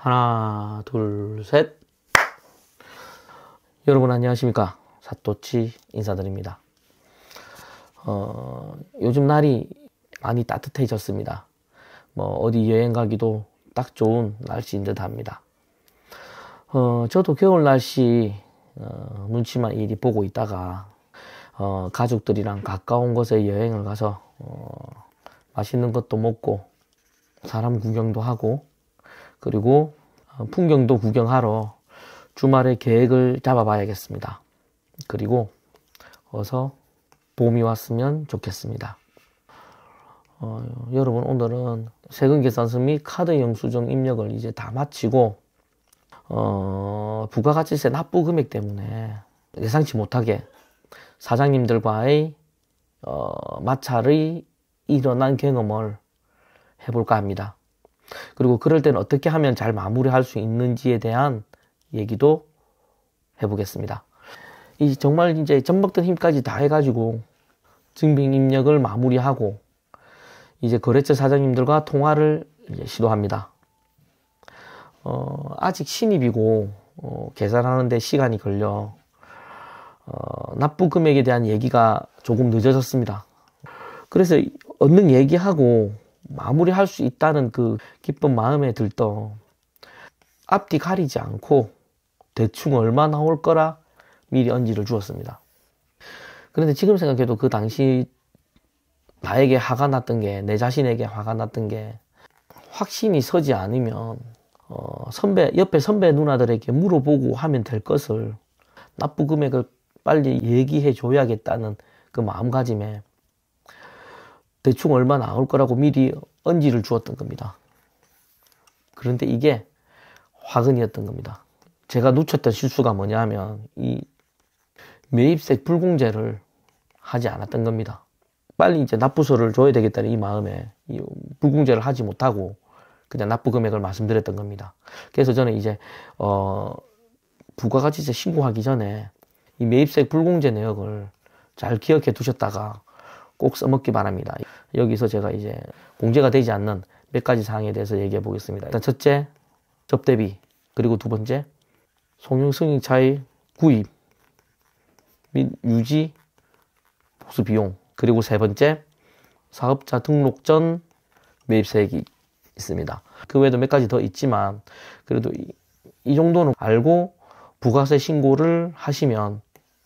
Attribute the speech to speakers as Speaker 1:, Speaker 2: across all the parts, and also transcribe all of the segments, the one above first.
Speaker 1: 하나, 둘, 셋. 여러분 안녕하십니까? 사또치 인사드립니다. 요즘 날이 많이 따뜻해졌습니다. 어디 여행 가기도 딱 좋은 날씨인 듯 합니다. 저도 겨울 날씨 눈치만 이리 보고 있다가 가족들이랑 가까운 곳에 여행을 가서 맛있는 것도 먹고 사람 구경도 하고 그리고 풍경도 구경하러 주말에 계획을 잡아봐야겠습니다. 그리고 어서 봄이 왔으면 좋겠습니다. 여러분 오늘은 세금계산서 및 카드 영수증 입력을 이제 다 마치고 부가가치세 납부 금액 때문에 예상치 못하게 사장님들과의 마찰이 일어난 경험을 해볼까 합니다. 그리고 그럴 때는 어떻게 하면 잘 마무리할 수 있는지에 대한 얘기도 해보겠습니다. 정말 이제 젖먹던 힘까지 다 해가지고 증빙 입력을 마무리하고 이제 거래처 사장님들과 통화를 이제 시도합니다. 아직 신입이고 계산하는데 시간이 걸려 납부 금액에 대한 얘기가 조금 늦어졌습니다. 그래서 얼른 얘기하고 마무리할 수 있다는 그 기쁜 마음에 들떠 앞뒤 가리지 않고 대충 얼마 나올 거라 미리 언지를 주었습니다. 그런데 지금 생각해도 그 당시 나에게 화가 났던 게, 내 자신에게 화가 났던 게 확신이 서지 않으면 옆에 선배 누나들에게 물어보고 하면 될 것을 납부 금액을 빨리 얘기해 줘야겠다는 그 마음가짐에 대충 얼마 나올 거라고 미리 언지를 주었던 겁니다. 그런데 이게 화근이었던 겁니다. 제가 놓쳤던 실수가 뭐냐 하면 이 매입세 불공제를 하지 않았던 겁니다. 빨리 이제 납부서를 줘야 되겠다는 이 마음에 이 불공제를 하지 못하고 그냥 납부 금액을 말씀드렸던 겁니다. 그래서 저는 이제 부가가치세 신고하기 전에 이 매입세 불공제 내역을 잘 기억해 두셨다가 꼭 써먹기 바랍니다. 여기서 제가 이제 공제가 되지 않는 몇 가지 사항에 대해서 얘기해 보겠습니다. 일단 첫째, 접대비. 그리고 두 번째, 송영 승용차의 구입 및 유지 보수 비용. 그리고 세 번째, 사업자 등록 전 매입세액이 있습니다. 그 외에도 몇 가지 더 있지만 그래도 이 정도는 알고 부가세 신고를 하시면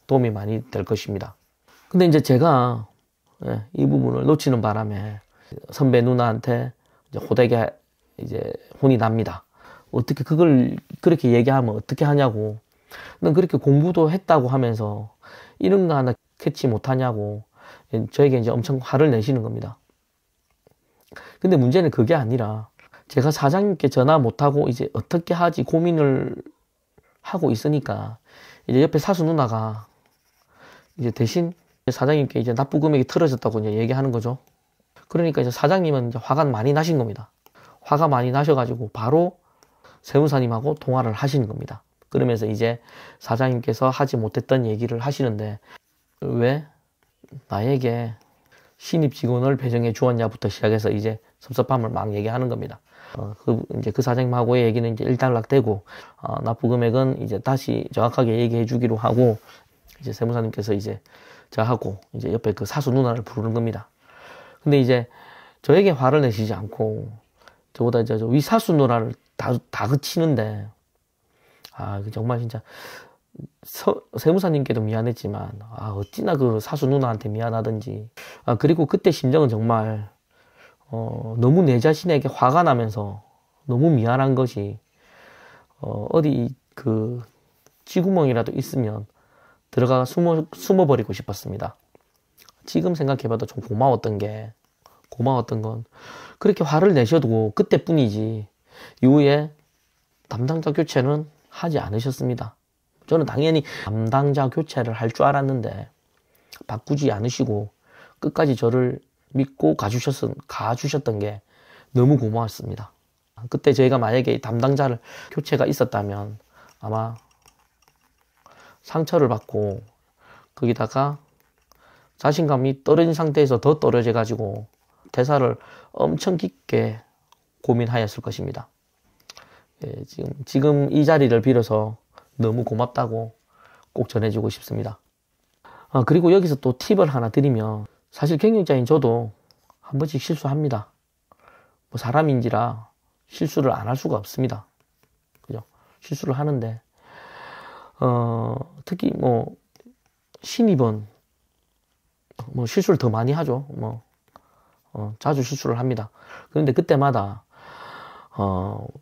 Speaker 1: 도움이 많이 될 것입니다. 근데 이제 제가 이 부분을 놓치는 바람에 선배 누나한테 이제 호되게 이제 혼이 납니다. 어떻게 그걸 그렇게 얘기하면 어떻게 하냐고. 넌 그렇게 공부도 했다고 하면서 이런 거 하나 캐치 못하냐고 저에게 이제 엄청 화를 내시는 겁니다. 근데 문제는 그게 아니라 제가 사장님께 전화 못하고 이제 어떻게 하지 고민을 하고 있으니까 이제 옆에 사수 누나가 이제 대신 사장님께 이제 납부 금액이 틀어졌다고 이제 얘기하는 거죠. 그러니까 이제 사장님은 이제 화가 많이 나신 겁니다. 화가 많이 나셔가지고 바로 세무사님하고 통화를 하시는 겁니다. 그러면서 이제 사장님께서 하지 못했던 얘기를 하시는데 왜 나에게 신입 직원을 배정해 주었냐부터 시작해서 이제 섭섭함을 막 얘기하는 겁니다. 이제 그 사장님하고의 얘기는 이제 일단락되고 납부 금액은 이제 다시 정확하게 얘기해 주기로 하고 이제 세무사님께서 이제 저하고 이제 옆에 그 사수 누나를 부르는 겁니다. 근데 이제 저에게 화를 내시지 않고 저보다 이제 위 사수 누나를 다 그치는데 정말 진짜 세무사님께도 미안했지만 어찌나 그 사수 누나한테 미안하던지 그리고 그때 심정은 정말 너무 내 자신에게 화가 나면서 너무 미안한 것이 어디 그 쥐구멍이라도 있으면 들어가 숨어버리고 싶었습니다. 지금 생각해봐도 좀 고마웠던 건 그렇게 화를 내셔도 그때뿐이지 이후에 담당자 교체는 하지 않으셨습니다. 저는 당연히 담당자 교체를 할 줄 알았는데 바꾸지 않으시고 끝까지 저를 믿고 가주셨던 게 너무 고마웠습니다. 그때 저희가 만약에 담당자를 교체가 있었다면 아마 상처를 받고 거기다가 자신감이 떨어진 상태에서 더 떨어져 가지고 대사를 엄청 깊게 고민하였을 것입니다. 예, 지금 이 자리를 빌어서 너무 고맙다고 꼭 전해주고 싶습니다. 그리고 여기서 또 팁을 하나 드리면, 사실 경영자인 저도 한 번씩 실수합니다. 뭐 사람인지라 실수를 안 할 수가 없습니다. 그죠? 실수를 하는데, 특히 뭐 신입은 뭐 실수를 더 많이 하죠. 자주 실수를 합니다. 그런데 그때마다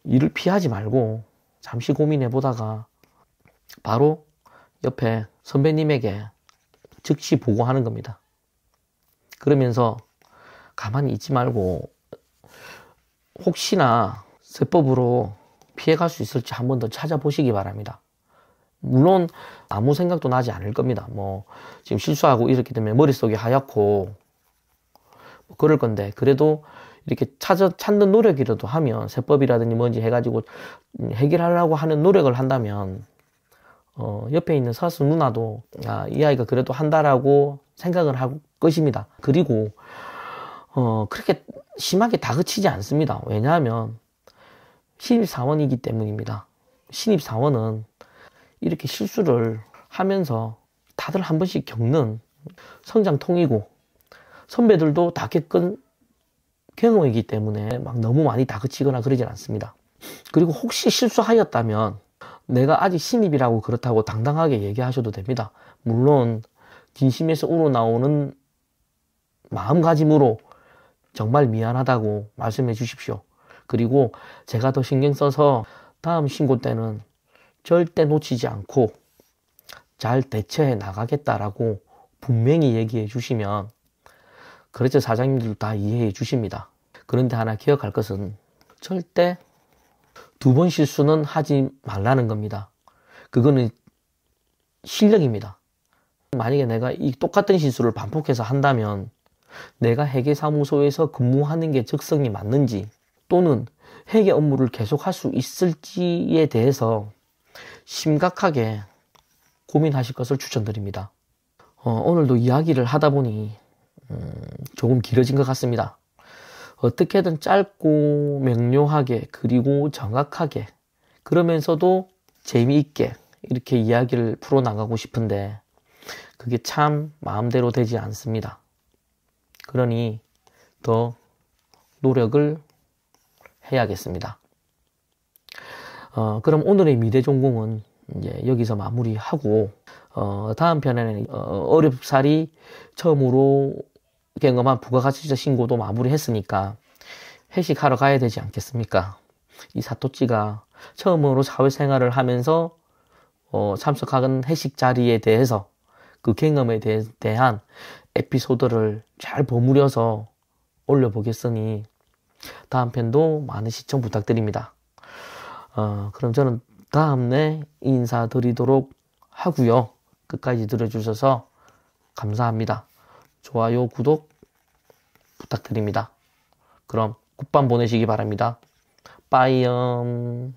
Speaker 1: 일을 피하지 말고 잠시 고민해 보다가 바로 옆에 선배님에게 즉시 보고하는 겁니다. 그러면서 가만히 있지 말고 혹시나 세법으로 피해갈 수 있을지 한 번 더 찾아보시기 바랍니다. 물론 아무 생각도 나지 않을 겁니다. 뭐 지금 실수하고 이렇기 때문에 머릿속이 하얗고 뭐 그럴 건데, 그래도 이렇게 찾는 노력이라도 하면, 세법이라든지 뭔지 해가지고 해결하려고 하는 노력을 한다면 옆에 있는 사수 누나도 이 아이가 그래도 한다라고 생각을 할 것입니다. 그리고 그렇게 심하게 다그치지 않습니다. 왜냐하면 신입사원이기 때문입니다. 신입사원은 이렇게 실수를 하면서 다들 한 번씩 겪는 성장통이고, 선배들도 다 겪은 경험이기 때문에 막 너무 많이 다그치거나 그러진 않습니다. 그리고 혹시 실수하였다면 내가 아직 신입이라고 그렇다고 당당하게 얘기하셔도 됩니다. 물론 진심에서 우러나오는 마음가짐으로 정말 미안하다고 말씀해 주십시오. 그리고 제가 더 신경 써서 다음 신고 때는 절대 놓치지 않고 잘 대처해 나가겠다라고 분명히 얘기해 주시면, 그렇죠, 사장님들도 다 이해해 주십니다. 그런데 하나 기억할 것은 절대 2번 실수는 하지 말라는 겁니다. 그거는 실력입니다. 만약에 내가 이 똑같은 실수를 반복해서 한다면 내가 회계사무소에서 근무하는 게 적성이 맞는지, 또는 회계 업무를 계속할 수 있을지에 대해서 심각하게 고민하실 것을 추천드립니다. 오늘도 이야기를 하다 보니 조금 길어진 것 같습니다. 어떻게든 짧고 명료하게, 그리고 정확하게, 그러면서도 재미있게 이렇게 이야기를 풀어나가고 싶은데 그게 참 마음대로 되지 않습니다. 그러니 더 노력을 해야겠습니다. 그럼 오늘의 미래전공은 이제 여기서 마무리하고, 다음 편에는 어렵사리 처음으로 경험한 부가가치세 신고도 마무리했으니까 회식하러 가야 되지 않겠습니까? 이 사토찌가 처음으로 사회생활을 하면서 참석한 회식 자리에 대해서, 그 경험에 대한 에피소드를 잘 버무려서 올려보겠으니 다음 편도 많은 시청 부탁드립니다. 그럼 저는 다음에 인사드리도록 하고요. 끝까지 들어주셔서 감사합니다. 좋아요, 구독 부탁드립니다. 그럼 굿밤 보내시기 바랍니다. 빠이염.